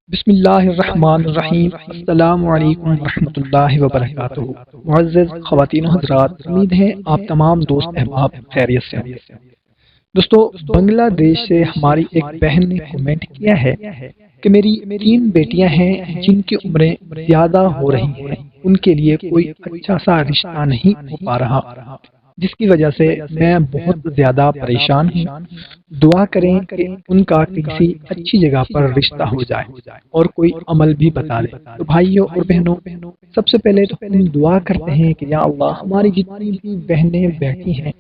بسم اللہ الرحمن الرحیم۔ السلام علیکم ورحمۃ اللہ وبرکاتہ۔ معزز خواتین و حضرات، امید ہے آپ تمام دوست احباب خیریت سے ہوں گے۔ دوستو، بنگلہ دیش سے ہماری ایک بہن نے کمنٹ کیا ہے کہ میری 3 بیٹیاں ہیں جن کی عمریں زیادہ ہو رہی ہیں، ان کے لیے کوئی اچھا سا رشتہ نہیں ہو پا رہا، جس کی وجہ سے میں بہت زیادہ پریشان ہوں۔ دعا کریں کہ ان کا کسی اچھی جگہ پر رشتہ ہو جائے اور کوئی عمل بھی بتا دے۔ تو بھائیوں اور بہنوں، سب سے پہلے تو ہم دعا کرتے ہیں کہ یا اللہ، ہماری جتنی بھی بہنیں بیٹھی ہیں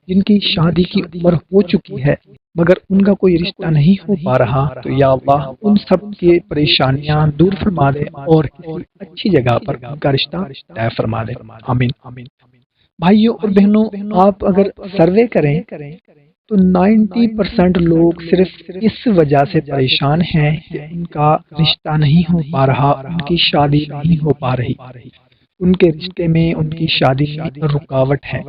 جن کی شادی کی عمر ہو چکی ہے مگر ان کا کوئی رشتہ نہیں ہو پا رہا، تو یا اللہ ان سب کی پریشانیاں دور فرما دے اور کسی اچھی جگہ پر ان کا رشتہ طے فرما دے۔ آمین۔ بھائیوں اور بہنوں، آپ اگر سروے کریں تو 90% لوگ صرف اس وجہ سے پریشان ہیں کہ ان کا رشتہ نہیں ہو پا رہا، ان کی شادی نہیں ہو پا رہی، ان کے رشتے میں، ان کی شادی میں رکاوٹ ہے۔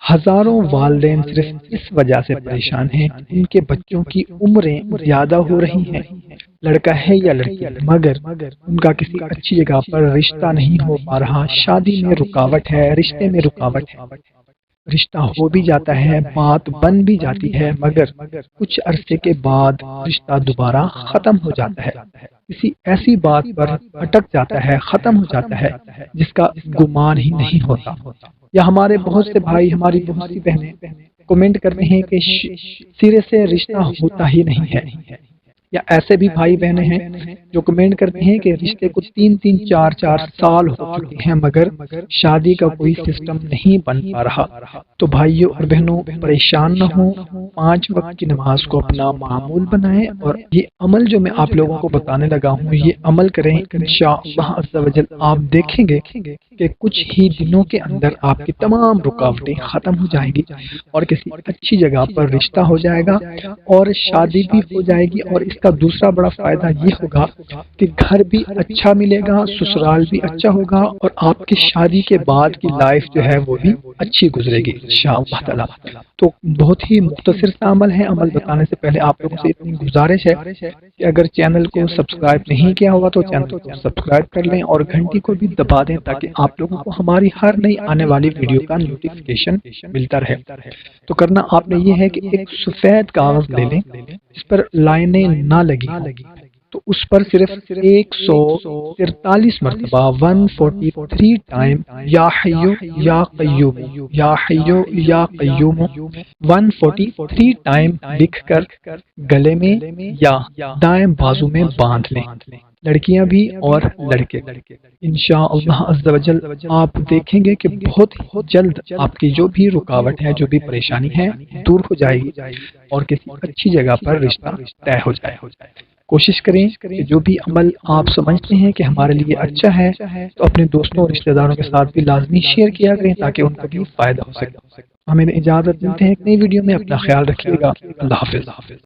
ہزاروں والدین صرف اس وجہ سے پریشان ہیں کہ ان کے بچوں کی عمریں زیادہ ہو رہی ہیں، لڑکا ہے یا لڑکی، مگر ان کا کسی اچھی جگہ پر رشتہ نہیں ہو پا رہا، شادی میں رکاوٹ ہے، رشتے میں رکاوٹ ہے۔ رشتہ ہو بھی جاتا ہے، بات بن بھی جاتی ہے، مگر کچھ عرصے کے بعد رشتہ دوبارہ ختم ہو جاتا ہے، کسی ایسی بات پر اٹک جاتا ہے، ختم ہو جاتا ہے جس کا گمان ہی نہیں ہوتا۔ یا ہمارے بہت سے بھائی، ہماری بہت سی بہنیں کمنٹ کر رہے ہیں کہ سرے سے رشتہ ہوتا ہی نہیں ہے، یا ایسے بھی بھائی بہنیں ہیں جو کمنٹ کرتے ہیں کہ رشتے کو 3 4 سال ہو چکے ہیں مگر شادی کا کوئی سسٹم نہیں بن پا رہا۔ تو بھائیوں اور بہنوں، پریشان نہ ہوں، 5 وقت کی نماز کو اپنا معمول بنائیں اور یہ عمل جو میں آپ لوگوں کو بتانے لگا ہوں یہ عمل کریں، انشاءاللہ عز و جل آپ دیکھیں گے کہ کچھ ہی دنوں کے اندر آپ کی تمام رکاوٹیں ختم ہو جائیں گی اور کسی اچھی جگہ پر رشتہ ہو جائے گا اور شادی بھی ہو جائے گی۔ اور اس کا دوسرا بڑا فائدہ یہ ہوگا کہ گھر بھی اچھا ملے گا، سسرال بھی اچھا ہوگا اور آپ کی شادی کے بعد کی لائف جو ہے وہ بھی اچھی گزرے گی انشاءاللہ تعالی۔ تو بہت ہی مختصر سا عمل ہے، عمل بتانے سے پہلے آپ لوگوں سے اتنی گزارش ہے کہ اگر چینل کو سبسکرائب نہیں کیا ہوا تو چینل کو سبسکرائب کر لیں اور گھنٹی کو بھی دبا دیں تاکہ آپ لوگوں کو ہماری ہر نئی آنے والی ویڈیو کا نوٹیفیکیشن ملتا رہے۔ تو کرنا آپ نے یہ ہے کہ ایک سفید کاغذ لے لیں جس پر لائنیں نہ لگی ہوں، تو اس پر صرف 143 مرتبہ 143 ٹائم یا حیو یا قیوم، یا حیو یا قیوم 143 ٹائم لکھ کر گلے میں یا دائیں بازو میں باندھ لیں، لڑکیاں بھی اور لڑکے۔ انشاءاللہ عز و جل آپ دیکھیں گے کہ بہت جلد آپ کی جو بھی رکاوٹ ہے، جو بھی پریشانی ہے دور ہو جائے گی اور کسی اچھی جگہ پر رشتہ طے ہو جائے۔ کوشش کریں کہ جو بھی عمل آپ سمجھتے ہیں کہ ہمارے لیے اچھا ہے تو اپنے دوستوں اور رشتہ داروں کے ساتھ بھی لازمی شیئر کیا کریں تاکہ ان کو بھی فائدہ ہو سکے۔ ہمیں اجازت ملتے ہیں ایک نئی ویڈیو میں، اپنا خیال رکھیے گا۔ اللہ حافظ۔